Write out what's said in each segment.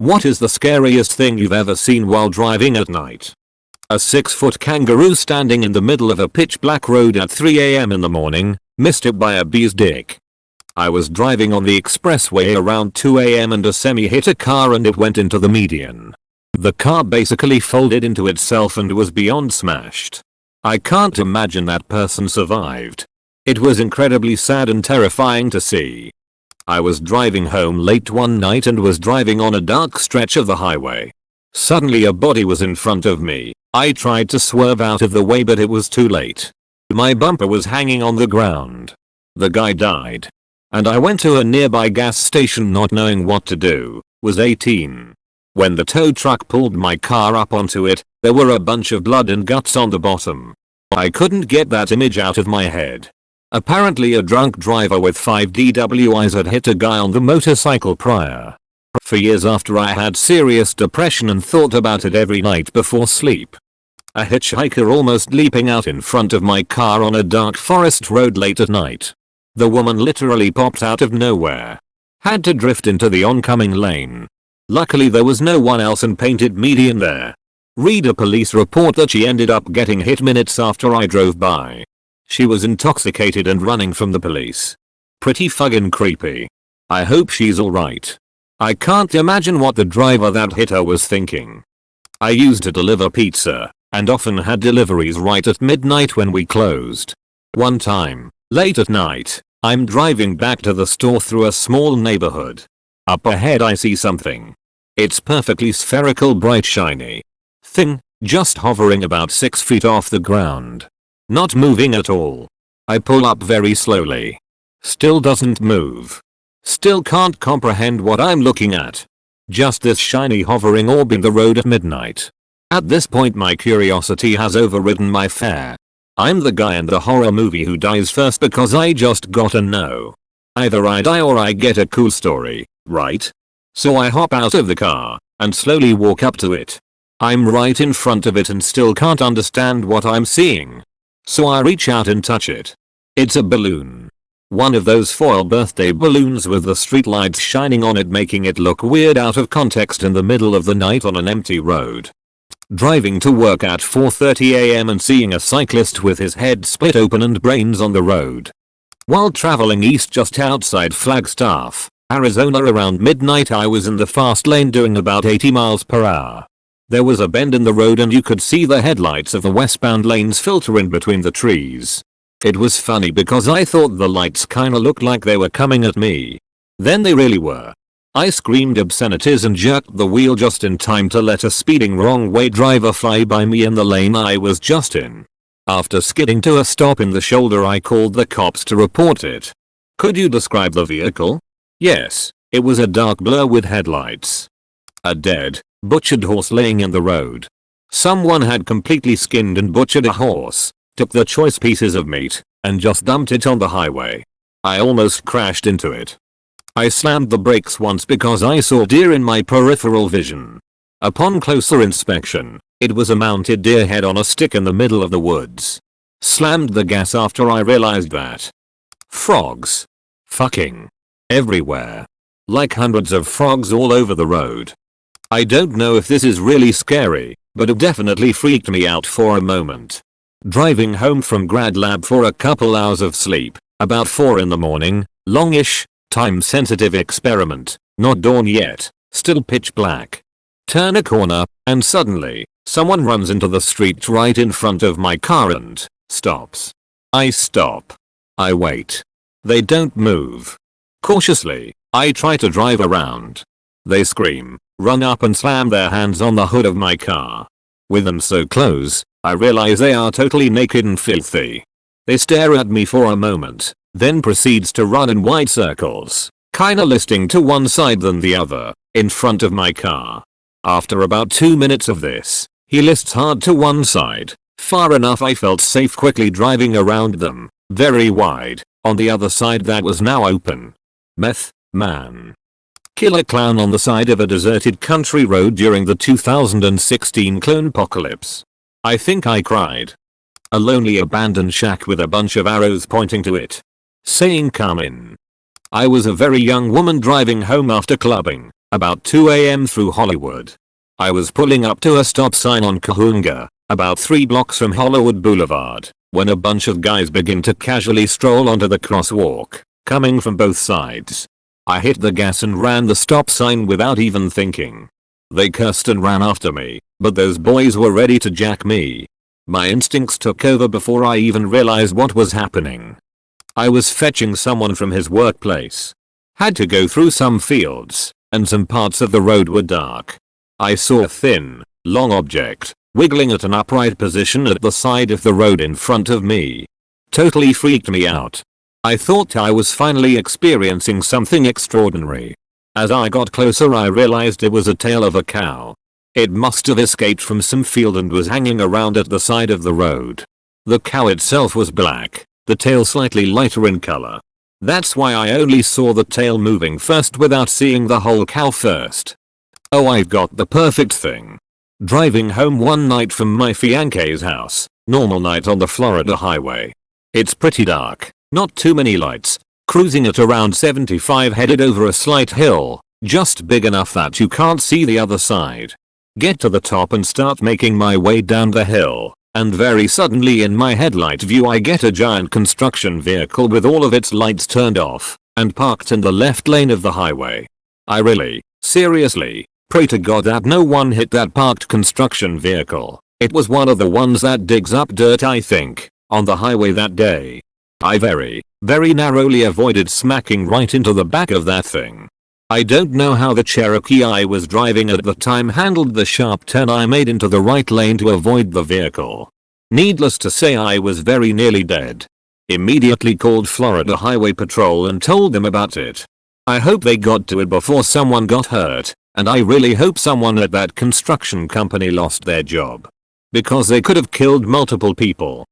What is the scariest thing you've ever seen while driving at night? A 6-foot kangaroo standing in the middle of a pitch black road at 3 AM in the morning, missed it by a bee's dick. I was driving on the expressway around 2 AM and a semi hit a car and it went into the median. The car basically folded into itself and was beyond smashed. I can't imagine that person survived. It was incredibly sad and terrifying to see. I was driving home late one night and was driving on a dark stretch of the highway. Suddenly a body was in front of me. I tried to swerve out of the way but it was too late. My bumper was hanging on the ground. The guy died. And I went to a nearby gas station not knowing what to do. Was 18. When the tow truck pulled my car up onto it, there were a bunch of blood and guts on the bottom. I couldn't get that image out of my head. Apparently a drunk driver with 5 DWIs had hit a guy on the motorcycle prior. For years after I had serious depression and thought about it every night before sleep. A hitchhiker almost leaping out in front of my car on a dark forest road late at night. The woman literally popped out of nowhere. Had to drift into the oncoming lane. Luckily there was no one else and painted median there. Read a police report that she ended up getting hit minutes after I drove by. She was intoxicated and running from the police. Pretty fucking creepy. I hope she's alright. I can't imagine what the driver that hit her was thinking. I used to deliver pizza, and often had deliveries right at midnight when we closed. One time, late at night, I'm driving back to the store through a small neighborhood. Up ahead I see something. It's perfectly spherical bright shiny thing, just hovering about 6 feet off the ground. Not moving at all. I pull up very slowly. Still doesn't move. Still can't comprehend what I'm looking at. Just this shiny hovering orb in the road at midnight. At this point my curiosity has overridden my fear. I'm the guy in the horror movie who dies first because I just gotta know. Either I die or I get a cool story, right? So I hop out of the car and slowly walk up to it. I'm right in front of it and still can't understand what I'm seeing. So I reach out and touch it. It's a balloon. One of those foil birthday balloons with the streetlights shining on it, making it look weird out of context in the middle of the night on an empty road. Driving to work at 4:30 AM and seeing a cyclist with his head split open and brains on the road. While traveling east just outside Flagstaff, Arizona around midnight, I was in the fast lane doing about 80 miles per hour. There was a bend in the road and you could see the headlights of the westbound lanes filter in between the trees. It was funny because I thought the lights kinda looked like they were coming at me. Then they really were. I screamed obscenities and jerked the wheel just in time to let a speeding wrong way driver fly by me in the lane I was just in. After skidding to a stop in the shoulder, I called the cops to report it. Could you describe the vehicle? Yes, it was a dark blur with headlights. A dead, butchered horse laying in the road. Someone had completely skinned and butchered a horse, took the choice pieces of meat, and just dumped it on the highway. I almost crashed into it. I slammed the brakes once because I saw deer in my peripheral vision. Upon closer inspection, it was a mounted deer head on a stick in the middle of the woods. Slammed the gas after I realized that. Frogs. Fucking. Everywhere. Like hundreds of frogs all over the road. I don't know if this is really scary, but it definitely freaked me out for a moment. Driving home from grad lab for a couple hours of sleep, about 4 in the morning, longish, time sensitive experiment, not dawn yet, still pitch black. Turn a corner, and suddenly, someone runs into the street right in front of my car and stops. I stop. I wait. They don't move. Cautiously, I try to drive around. They scream, run up and slam their hands on the hood of my car. With them so close, I realize they are totally naked and filthy. They stare at me for a moment, then proceeds to run in wide circles, kinda listing to one side than the other, in front of my car. After about 2 minutes of this, he lists hard to one side, far enough I felt safe quickly driving around them, very wide, on the other side that was now open. Meth, man. Killer clown on the side of a deserted country road during the 2016 clonepocalypse. I think I cried. A lonely abandoned shack with a bunch of arrows pointing to it, saying come in. I was a very young woman driving home after clubbing, About 2 a.m. through Hollywood. I was pulling up to a stop sign on Cahoonga, about 3 blocks from Hollywood Boulevard, when a bunch of guys begin to casually stroll onto the crosswalk, coming from both sides. I hit the gas and ran the stop sign without even thinking. They cursed and ran after me, but those boys were ready to jack me. My instincts took over before I even realized what was happening. I was fetching someone from his workplace. Had to go through some fields, and some parts of the road were dark. I saw a thin, long object, wiggling at an upright position at the side of the road in front of me. Totally freaked me out. I thought I was finally experiencing something extraordinary. As I got closer I realized it was a tail of a cow. It must have escaped from some field and was hanging around at the side of the road. The cow itself was black, the tail slightly lighter in color. That's why I only saw the tail moving first without seeing the whole cow first. Oh, I've got the perfect thing. Driving home one night from my fiance's house, normal night on the Florida highway. It's pretty dark, not too many lights, cruising at around 75 headed over a slight hill, just big enough that you can't see the other side. Get to the top and start making my way down the hill. And very suddenly in my headlight view I get a giant construction vehicle with all of its lights turned off and parked in the left lane of the highway. I really, seriously, pray to God that no one hit that parked construction vehicle. It was one of the ones that digs up dirt I think, on the highway that day. I very narrowly avoided smacking right into the back of that thing. I don't know how the Cherokee I was driving at the time handled the sharp turn I made into the right lane to avoid the vehicle. Needless to say I was very nearly dead. Immediately called Florida Highway Patrol and told them about it. I hope they got to it before someone got hurt, and I really hope someone at that construction company lost their job. Because they could have killed multiple people.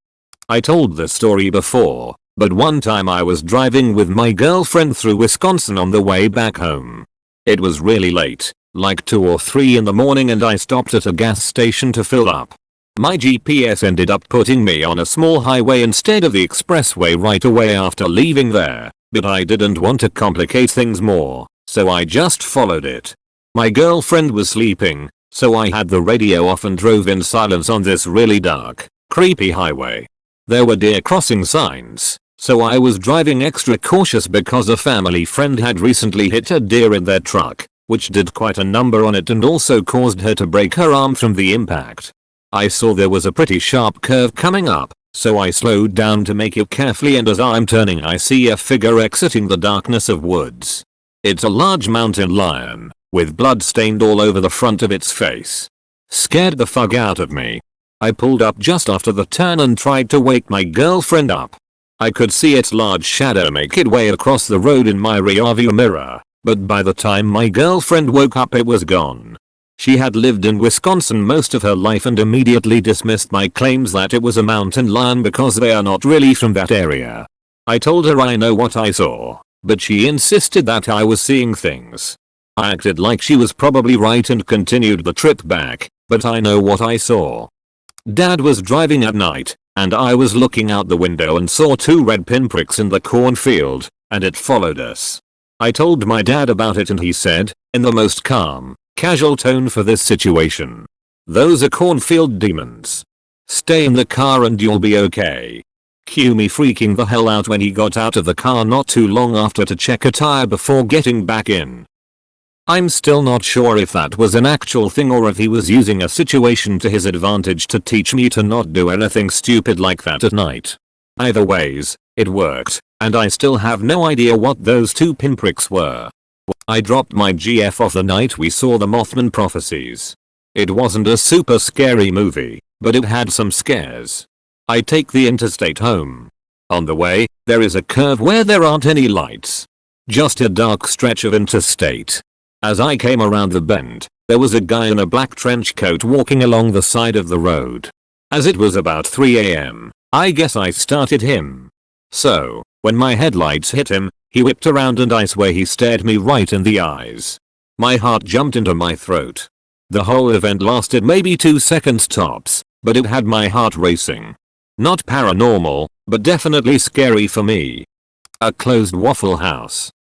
I told this story before. But one time I was driving with my girlfriend through Wisconsin on the way back home. It was really late, like 2 or 3 in the morning, and I stopped at a gas station to fill up. My GPS ended up putting me on a small highway instead of the expressway right away after leaving there, but I didn't want to complicate things more, so I just followed it. My girlfriend was sleeping, so I had the radio off and drove in silence on this really dark, creepy highway. There were deer crossing signs. So I was driving extra cautious because a family friend had recently hit a deer in their truck, which did quite a number on it and also caused her to break her arm from the impact. I saw there was a pretty sharp curve coming up, so I slowed down to make it carefully, and as I'm turning I see a figure exiting the darkness of woods. It's a large mountain lion, with blood stained all over the front of its face. Scared the fuck out of me. I pulled up just after the turn and tried to wake my girlfriend up. I could see its large shadow make its way across the road in my rearview mirror, but by the time my girlfriend woke up it was gone. She had lived in Wisconsin most of her life and immediately dismissed my claims that it was a mountain lion because they are not really from that area. I told her I know what I saw, but she insisted that I was seeing things. I acted like she was probably right and continued the trip back, but I know what I saw. Dad was driving at night, and I was looking out the window and saw 2 red pinpricks in the cornfield, and it followed us. I told my dad about it and he said, in the most calm, casual tone for this situation, "Those are cornfield demons. Stay in the car and you'll be okay." Cue me freaking the hell out when he got out of the car not too long after to check a tire before getting back in. I'm still not sure if that was an actual thing or if he was using a situation to his advantage to teach me to not do anything stupid like that at night. Either ways, it worked, and I still have no idea what those 2 pinpricks were. I dropped my GF off the night we saw the Mothman Prophecies. It wasn't a super scary movie, but it had some scares. I take the interstate home. On the way, there is a curve where there aren't any lights. Just a dark stretch of interstate. As I came around the bend, there was a guy in a black trench coat walking along the side of the road. As it was about 3 a.m., I guess I started him. So, when my headlights hit him, he whipped around and I swear he stared me right in the eyes. My heart jumped into my throat. The whole event lasted maybe 2 seconds tops, but it had my heart racing. Not paranormal, but definitely scary for me. A closed Waffle House.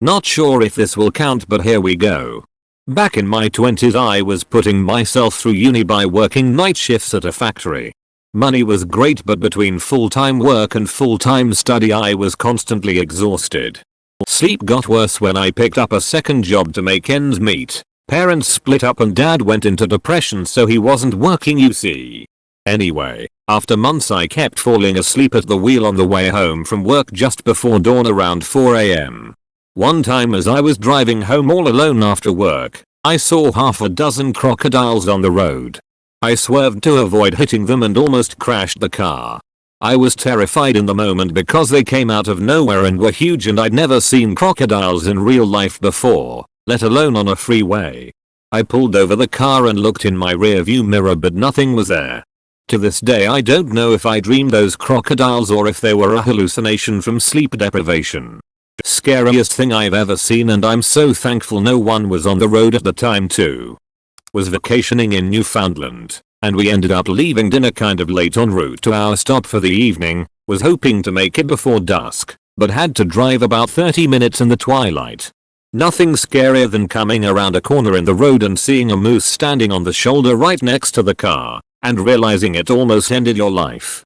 Not sure if this will count, but here we go. Back in my 20s I was putting myself through uni by working night shifts at a factory. Money was great, but between full-time work and full-time study I was constantly exhausted. Sleep got worse when I picked up a second job to make ends meet. Parents split up and dad went into depression, so he wasn't working, you see. Anyway, after months I kept falling asleep at the wheel on the way home from work just before dawn around 4 AM. One time as I was driving home all alone after work, I saw half a dozen crocodiles on the road. I swerved to avoid hitting them and almost crashed the car. I was terrified in the moment because they came out of nowhere and were huge, and I'd never seen crocodiles in real life before, let alone on a freeway. I pulled over the car and looked in my rearview mirror, but nothing was there. To this day I don't know if I dreamed those crocodiles or if they were a hallucination from sleep deprivation. Scariest thing I've ever seen, and I'm so thankful no one was on the road at the time too. Was vacationing in Newfoundland, and we ended up leaving dinner kind of late en route to our stop for the evening. Was hoping to make it before dusk, but had to drive about 30 minutes in the twilight. Nothing scarier than coming around a corner in the road and seeing a moose standing on the shoulder right next to the car, and realizing it almost ended your life.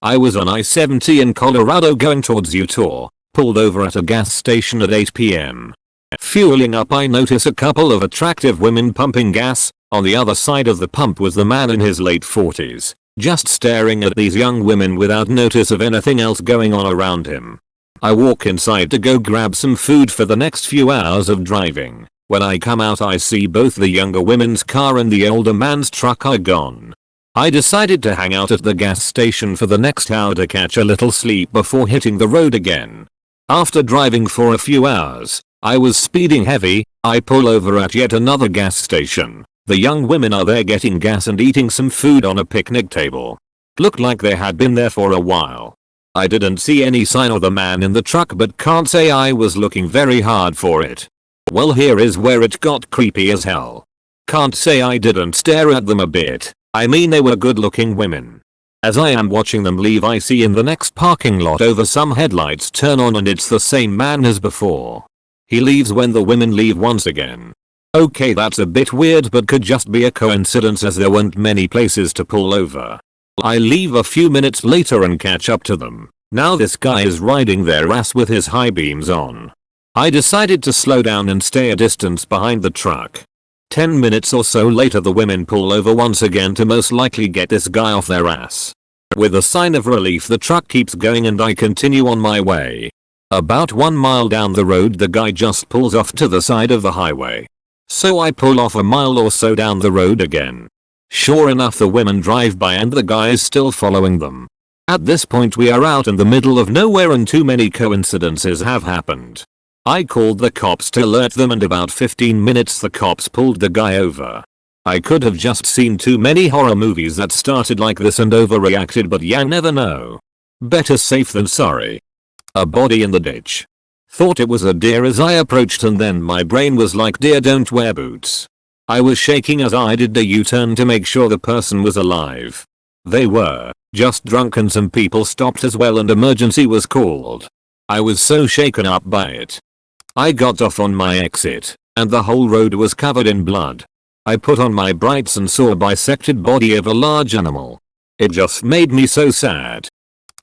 I was on I-70 in Colorado going towards Utah, pulled over at a gas station at 8 PM. Fueling up, I notice a couple of attractive women pumping gas. On the other side of the pump was the man in his late 40s, just staring at these young women without notice of anything else going on around him. I walk inside to go grab some food for the next few hours of driving. When I come out I see both the younger women's car and the older man's truck are gone. I decided to hang out at the gas station for the next hour to catch a little sleep before hitting the road again. After driving for a few hours, I was speeding heavy. I pull over at yet another gas station. The young women are there getting gas and eating some food on a picnic table. Looked like they had been there for a while. I didn't see any sign of the man in the truck, but can't say I was looking very hard for it. Well, here is where it got creepy as hell. Can't say I didn't stare at them a bit. I mean, they were good looking women. As I am watching them leave, I see in the next parking lot over some headlights turn on, and it's the same man as before. He leaves when the women leave once again. Okay, that's a bit weird, but could just be a coincidence as there weren't many places to pull over. I leave a few minutes later and catch up to them. Now this guy is riding their ass with his high beams on. I decided to slow down and stay a distance behind the truck. 10 minutes or so later the women pull over once again to most likely get this guy off their ass. With a sign of relief the truck keeps going and I continue on my way. About 1 mile down the road the guy just pulls off to the side of the highway. So I pull off a mile or so down the road again. Sure enough, the women drive by and the guy is still following them. At this point we are out in the middle of nowhere and too many coincidences have happened. I called the cops to alert them, and about 15 minutes the cops pulled the guy over. I could have just seen too many horror movies that started like this and overreacted, but ya never know. Better safe than sorry. A body in the ditch. Thought it was a deer as I approached, and then my brain was like, deer don't wear boots. I was shaking as I did the U-turn to make sure the person was alive. They were, just drunk, and some people stopped as well and emergency was called. I was so shaken up by it. I got off on my exit, and the whole road was covered in blood. I put on my brights and saw a bisected body of a large animal. It just made me so sad.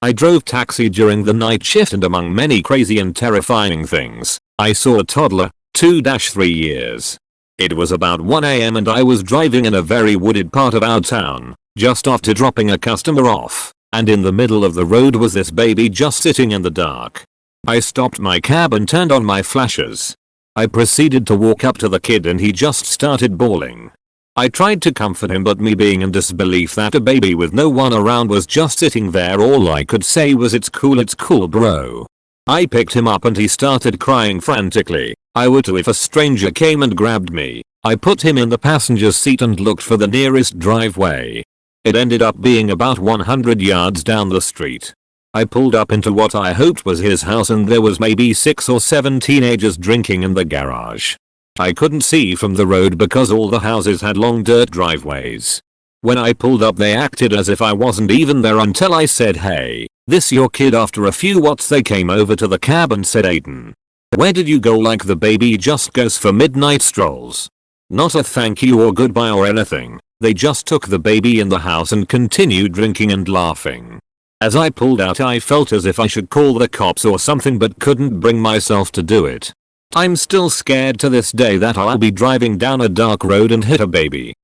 I drove taxi during the night shift, and among many crazy and terrifying things, I saw a toddler, 2-3 years. It was about 1 AM and I was driving in a very wooded part of our town, just after dropping a customer off, and in the middle of the road was this baby just sitting in the dark. I stopped my cab and turned on my flashers. I proceeded to walk up to the kid and he just started bawling. I tried to comfort him, but me being in disbelief that a baby with no one around was just sitting there, all I could say was, it's cool bro. I picked him up and he started crying frantically. I would too if a stranger came and grabbed me. I put him in the passenger seat and looked for the nearest driveway. It ended up being about 100 yards down the street. I pulled up into what I hoped was his house, and there was maybe 6 or 7 teenagers drinking in the garage. I couldn't see from the road because all the houses had long dirt driveways. When I pulled up they acted as if I wasn't even there until I said, "Hey, this your kid?" After a few watts they came over to the cab and said, "Aiden, where did you go?" Like the baby just goes for midnight strolls. Not a thank you or goodbye or anything. They just took the baby in the house and continued drinking and laughing. As I pulled out, I felt as if I should call the cops or something, but couldn't bring myself to do it. I'm still scared to this day that I'll be driving down a dark road and hit a baby.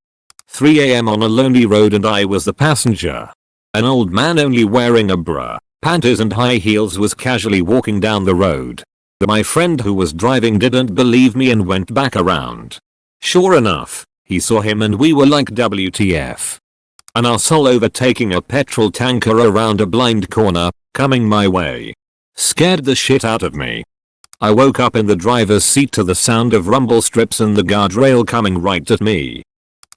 3 AM on a lonely road and I was the passenger. An old man only wearing a bra, panties and high heels was casually walking down the road. My friend who was driving didn't believe me and went back around. Sure enough, he saw him and we were like, WTF. An arsehole overtaking a petrol tanker around a blind corner, coming my way. Scared the shit out of me. I woke up in the driver's seat to the sound of rumble strips and the guardrail coming right at me.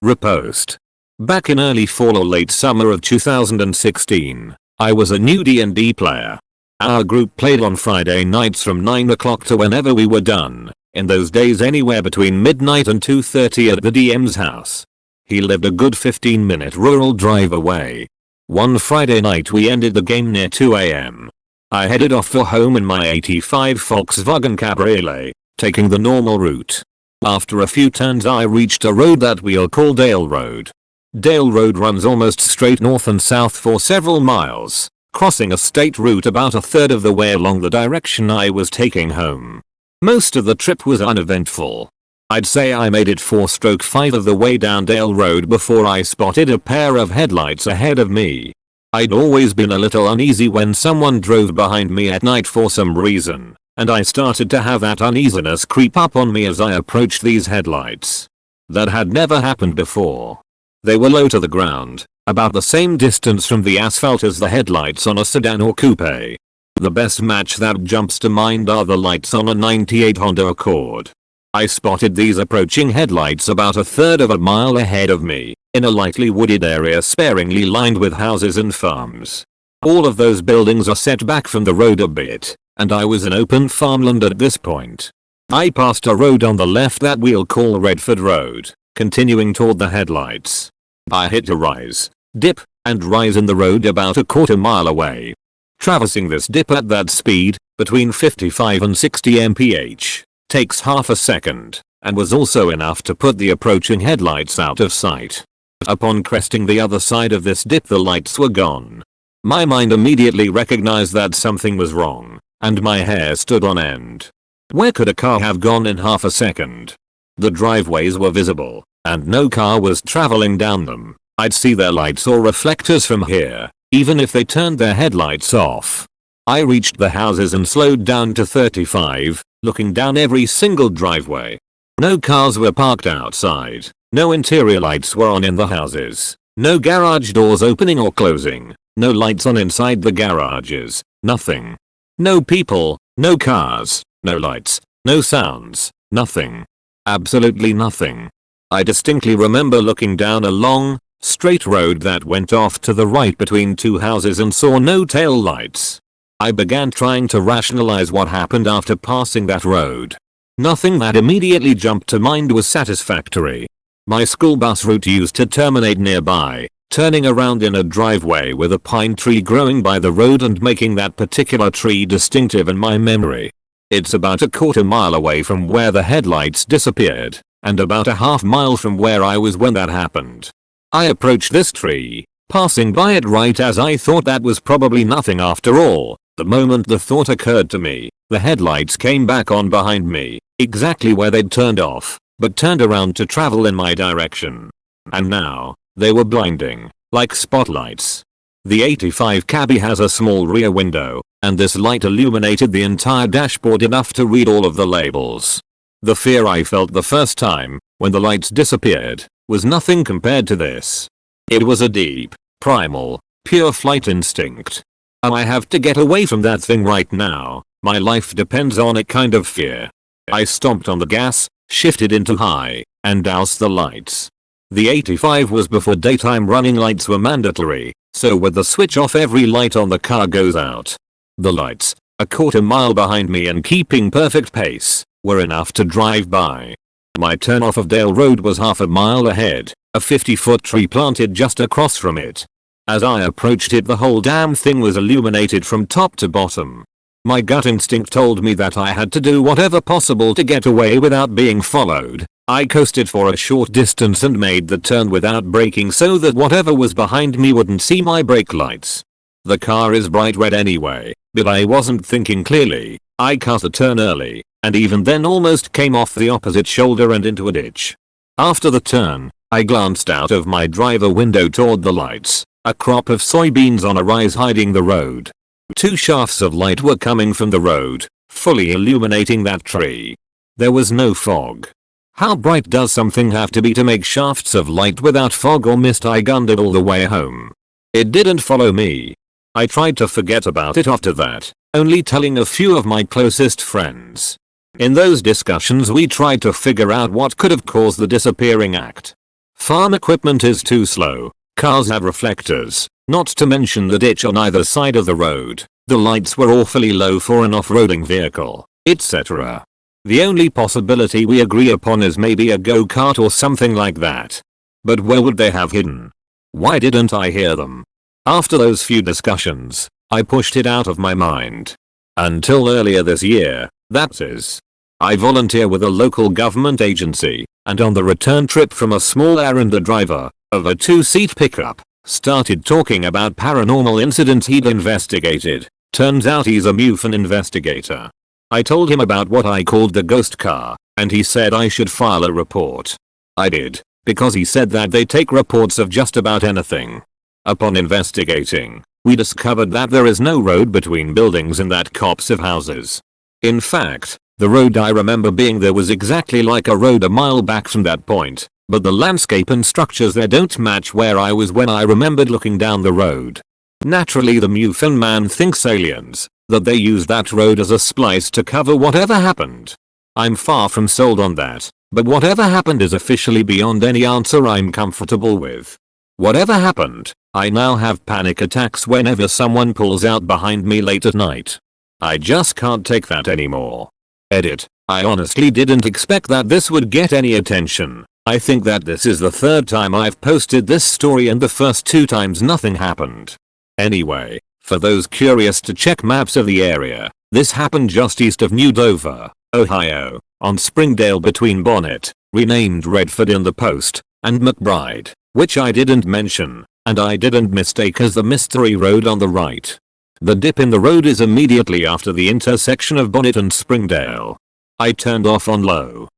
Repost. Back in early fall or late summer of 2016, I was a new D&D player. Our group played on Friday nights from 9 o'clock to whenever we were done, in those days anywhere between midnight and 2:30 at the DM's house. He lived a good 15-minute rural drive away. One Friday night we ended the game near 2 AM. I headed off for home in my 85 Volkswagen Cabriolet, taking the normal route. After a few turns I reached a road that we'll call Dale Road. Dale Road runs almost straight north and south for several miles, crossing a state route about a third of the way along the direction I was taking home. Most of the trip was uneventful. I'd say I made it 4/5 of the way down Dale Road before I spotted a pair of headlights ahead of me. I'd always been a little uneasy when someone drove behind me at night for some reason, and I started to have that uneasiness creep up on me as I approached these headlights. That had never happened before. They were low to the ground, about the same distance from the asphalt as the headlights on a sedan or coupe. The best match that jumps to mind are the lights on a 98 Honda Accord. I spotted these approaching headlights about a third of a mile ahead of me, in a lightly wooded area sparingly lined with houses and farms. All of those buildings are set back from the road a bit, and I was in open farmland at this point. I passed a road on the left that we'll call Redford Road, continuing toward the headlights. I hit a rise, dip, and rise in the road about a quarter mile away. Traversing this dip at that speed, between 55 and 60 mph, takes half a second, and was also enough to put the approaching headlights out of sight. Upon cresting the other side of this dip the lights were gone. My mind immediately recognized that something was wrong, and my hair stood on end. Where could a car have gone in half a second? The driveways were visible, and no car was traveling down them. I'd see their lights or reflectors from here, even if they turned their headlights off. I reached the houses and slowed down to 35, looking down every single driveway. No cars were parked outside, no interior lights were on in the houses, no garage doors opening or closing, no lights on inside the garages, nothing. No people, no cars, no lights, no sounds, nothing. Absolutely nothing. I distinctly remember looking down a long, straight road that went off to the right between two houses and saw no tail lights. I began trying to rationalize what happened after passing that road. Nothing that immediately jumped to mind was satisfactory. My school bus route used to terminate nearby, turning around in a driveway with a pine tree growing by the road and making that particular tree distinctive in my memory. It's about a quarter mile away from where the headlights disappeared, and about a half mile from where I was when that happened. I approached this tree, passing by it right as I thought that was probably nothing after all. The moment the thought occurred to me, the headlights came back on behind me, exactly where they'd turned off, but turned around to travel in my direction. And now, they were blinding, like spotlights. The 85 cabbie has a small rear window, and this light illuminated the entire dashboard enough to read all of the labels. The fear I felt the first time, when the lights disappeared, was nothing compared to this. It was a deep, primal, pure flight instinct. I have to get away from that thing right now, my life depends on it kind of fear. I stomped on the gas, shifted into high, and doused the lights. The 85 was before daytime running lights were mandatory, so with the switch off every light on the car goes out. The lights, a quarter mile behind me and keeping perfect pace, were enough to drive by. My turn off of Dale Road was half a mile ahead, a 50-foot tree planted just across from it. As I approached it the whole damn thing was illuminated from top to bottom. My gut instinct told me that I had to do whatever possible to get away without being followed. I coasted for a short distance and made the turn without braking so that whatever was behind me wouldn't see my brake lights. The car is bright red anyway, but I wasn't thinking clearly. I cut a turn early, and even then almost came off the opposite shoulder and into a ditch. After the turn, I glanced out of my driver window toward the lights, a crop of soybeans on a rise hiding the road. 2 shafts of light were coming from the road, fully illuminating that tree. There was no fog. How bright does something have to be to make shafts of light without fog or mist? I gunned it all the way home. It didn't follow me. I tried to forget about it after that, only telling a few of my closest friends. In those discussions we tried to figure out what could have caused the disappearing act. Farm equipment is too slow, cars have reflectors, not to mention the ditch on either side of the road, the lights were awfully low for an off-roading vehicle, etc. The only possibility we agree upon is maybe a go-kart or something like that. But where would they have hidden? Why didn't I hear them? After those few discussions, I pushed it out of my mind. Until earlier this year, that is. I volunteer with a local government agency, and on the return trip from a small errand the driver, of a 2-seat pickup, started talking about paranormal incidents he'd investigated. Turns out he's a MUFON investigator. I told him about what I called the ghost car, and he said I should file a report. I did, because he said that they take reports of just about anything. Upon investigating, we discovered that there is no road between buildings in that copse of houses. In fact, the road I remember being there was exactly like a road a mile back from that point, but the landscape and structures there don't match where I was when I remembered looking down the road. Naturally the MUFON man thinks aliens, that they use that road as a splice to cover whatever happened. I'm far from sold on that, but whatever happened is officially beyond any answer I'm comfortable with. Whatever happened, I now have panic attacks whenever someone pulls out behind me late at night. I just can't take that anymore. Edit. I honestly didn't expect that this would get any attention. I think that this is the 3rd time I've posted this story and the first 2 times nothing happened. Anyway, for those curious to check maps of the area, this happened just east of New Dover, Ohio, on Springdale between Bonnet, renamed Redford in the post, and McBride, which I didn't mention, and I didn't mistake as the mystery road on the right. The dip in the road is immediately after the intersection of Bonnet and Springdale. I turned off on low.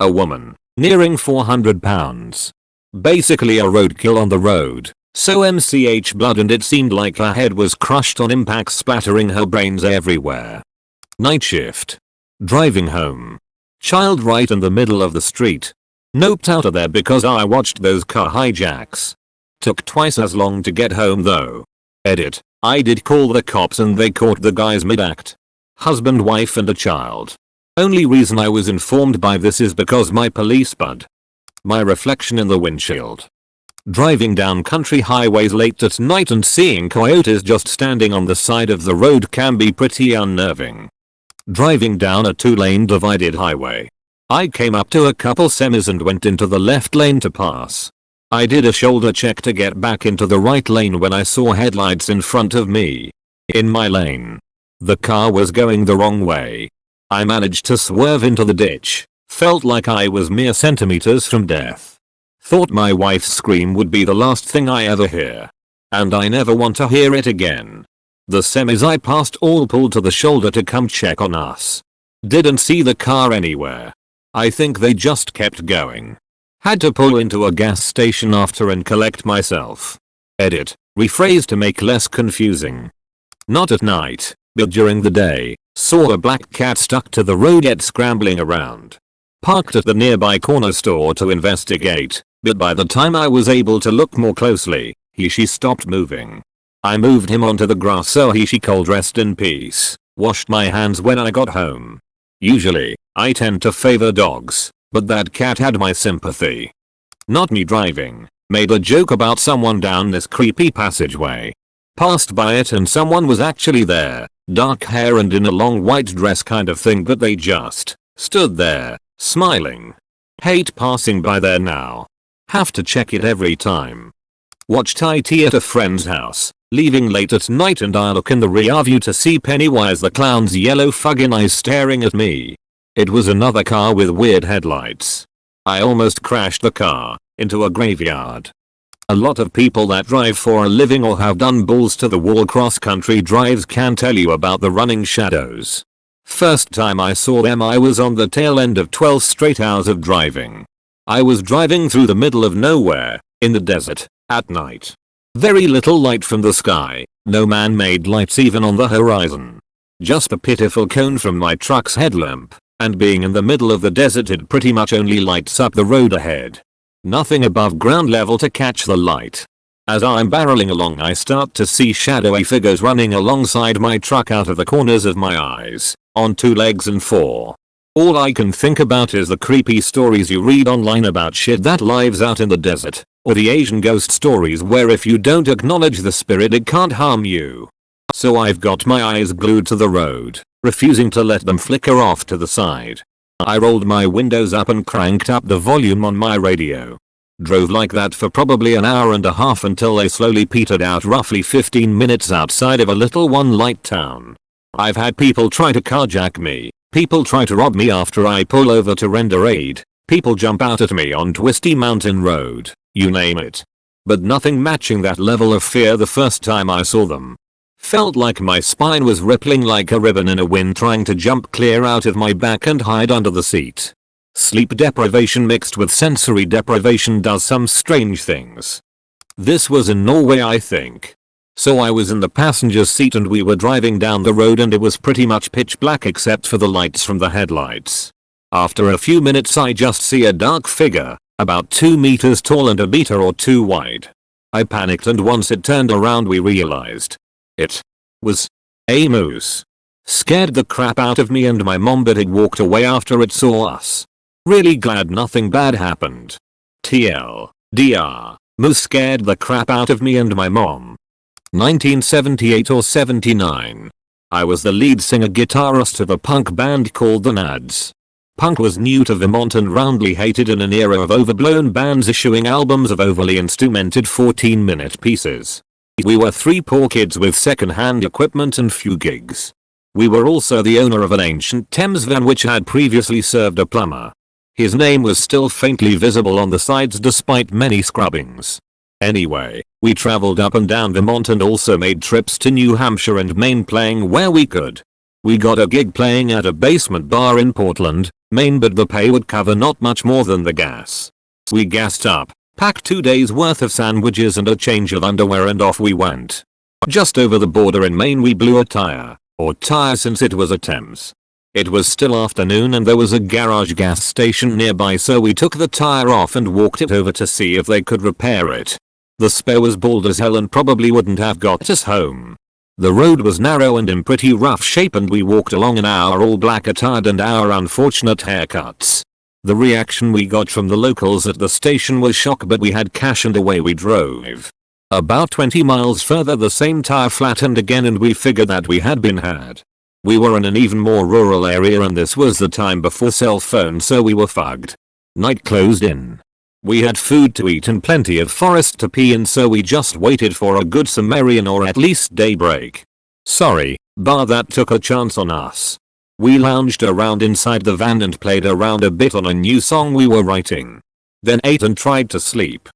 A woman, nearing 400 pounds. Basically a roadkill on the road, so MCH blood, and it seemed like her head was crushed on impact, splattering her brains everywhere. Night shift. Driving home. Child right in the middle of the street. Noped out of there because I watched those car hijacks. Took twice as long to get home though. Edit. I did call the cops and they caught the guys mid-act. Husband, wife and a child. Only reason I was informed by this is because my police bud. My reflection in the windshield. Driving down country highways late at night and seeing coyotes just standing on the side of the road can be pretty unnerving. Driving down a 2-lane divided highway. I came up to a couple semis and went into the left lane to pass. I did a shoulder check to get back into the right lane when I saw headlights in front of me. In my lane. The car was going the wrong way. I managed to swerve into the ditch. Felt like I was mere centimeters from death. Thought my wife's scream would be the last thing I ever hear. And I never want to hear it again. The semis I passed all pulled to the shoulder to come check on us. Didn't see the car anywhere. I think they just kept going. Had to pull into a gas station after and collect myself. Edit. Rephrase to make less confusing. Not at night, but during the day, saw a black cat stuck to the road yet scrambling around. Parked at the nearby corner store to investigate, but by the time I was able to look more closely, she stopped moving. I moved him onto the grass so she could rest in peace, washed my hands when I got home. Usually, I tend to favor dogs, but that cat had my sympathy. Not me driving, made a joke about someone down this creepy passageway. Passed by it and someone was actually there, dark hair and in a long white dress kind of thing, but they just stood there, smiling. Hate passing by there now. Have to check it every time. Watched IT at a friend's house. Leaving late at night and I look in the rear view to see Pennywise the clown's yellow fucking eyes staring at me. It was another car with weird headlights. I almost crashed the car into a graveyard. A lot of people that drive for a living or have done balls to the wall cross-country drives can tell you about the running shadows. First time I saw them I was on the tail end of 12 straight hours of driving. I was driving through the middle of nowhere, in the desert, at night. Very little light from the sky, no man-made lights even on the horizon. Just a pitiful cone from my truck's headlamp, and being in the middle of the desert it pretty much only lights up the road ahead. Nothing above ground level to catch the light. As I'm barreling along I start to see shadowy figures running alongside my truck out of the corners of my eyes, on two legs and four. All I can think about is the creepy stories you read online about shit that lives out in the desert, or the Asian ghost stories where if you don't acknowledge the spirit it can't harm you. So I've got my eyes glued to the road, refusing to let them flicker off to the side. I rolled my windows up and cranked up the volume on my radio. Drove like that for probably an hour and a half until they slowly petered out roughly 15 minutes outside of a little one-light town. I've had people try to carjack me, people try to rob me after I pull over to render aid, people jump out at me on twisty mountain road, you name it. But nothing matching that level of fear the first time I saw them. Felt like my spine was rippling like a ribbon in a wind trying to jump clear out of my back and hide under the seat. Sleep deprivation mixed with sensory deprivation does some strange things. This was in Norway I think. So I was in the passenger seat and we were driving down the road and it was pretty much pitch black except for the lights from the headlights. After a few minutes I just see a dark figure, about 2 meters tall and a meter or two wide. I panicked and once it turned around we realized it was a moose. Scared the crap out of me and my mom but it walked away after it saw us. Really glad nothing bad happened. TLDR, moose scared the crap out of me and my mom. 1978 or 79. I was the lead singer guitarist of a punk band called the Nads. Punk was new to Vermont and roundly hated in an era of overblown bands issuing albums of overly instrumented 14-minute pieces. We were 3 poor kids with second-hand equipment and few gigs. We were also the owner of an ancient Thames van which had previously served a plumber. His name was still faintly visible on the sides despite many scrubbings. Anyway, we traveled up and down Vermont and also made trips to New Hampshire and Maine playing where we could. We got a gig playing at a basement bar in Portland, Maine but the pay would cover not much more than the gas. We gassed up, packed 2 days worth of sandwiches and a change of underwear and off we went. Just over the border in Maine we blew a tire, or tire since it was a Thames. It was still afternoon and there was a garage gas station nearby so we took the tire off and walked it over to see if they could repair it. The spare was bald as hell and probably wouldn't have got us home. The road was narrow and in pretty rough shape and we walked along in our all black attire and our unfortunate haircuts. The reaction we got from the locals at the station was shock but we had cash and away we drove. About 20 miles further the same tire flattened again and we figured that we had been had. We were in an even more rural area and this was the time before cell phones so we were fucked. Night closed in. We had food to eat and plenty of forest to pee in so we just waited for a good Sumerian or at least daybreak. Sorry, bar that took a chance on us. We lounged around inside the van and played around a bit on a new song we were writing. Then ate and tried to sleep.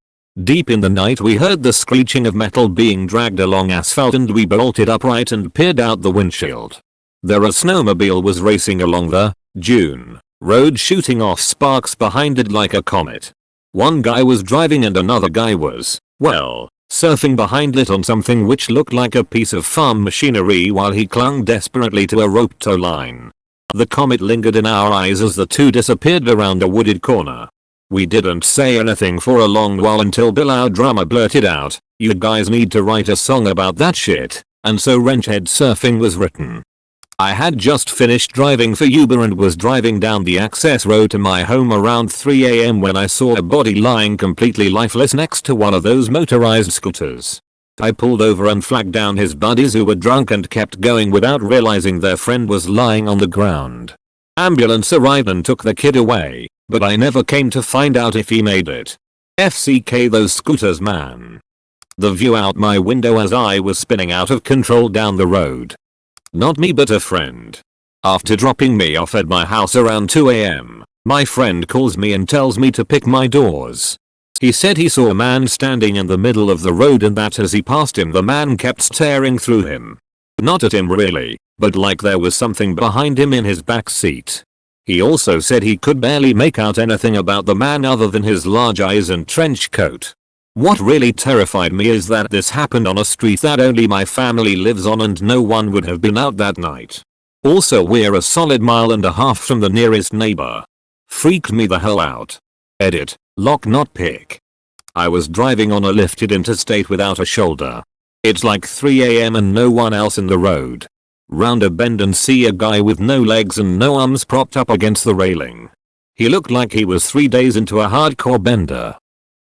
Deep in the night we heard the screeching of metal being dragged along asphalt and we bolted upright and peered out the windshield. There a snowmobile was racing along the dune road shooting off sparks behind it like a comet. One guy was driving and another guy was, well, surfing behind it on something which looked like a piece of farm machinery while he clung desperately to a rope tow line. The comet lingered in our eyes as the two disappeared around a wooded corner. We didn't say anything for a long while until Bill our drummer blurted out, "You guys need to write a song about that shit," and so Wrenchhead Surfing was written. I had just finished driving for Uber and was driving down the access road to my home around 3 AM when I saw a body lying completely lifeless next to one of those motorized scooters. I pulled over and flagged down his buddies who were drunk and kept going without realizing their friend was lying on the ground. Ambulance arrived and took the kid away, but I never came to find out if he made it. FCK those scooters man. The view out my window as I was spinning out of control down the road. Not me but a friend. After dropping me off at my house around 2 AM, my friend calls me and tells me to pick my doors. He said he saw a man standing in the middle of the road and that as he passed him the man kept staring through him. Not at him really, but like there was something behind him in his back seat. He also said he could barely make out anything about the man other than his large eyes and trench coat. What really terrified me is that this happened on a street that only my family lives on and no one would have been out that night. Also we're a solid 1.5 miles from the nearest neighbor. Freaked me the hell out. Edit, lock not pick. I was driving on a lifted interstate without a shoulder. It's like 3 AM and no one else in the road. Round a bend and see a guy with no legs and no arms propped up against the railing. He looked like he was 3 days into a hardcore bender.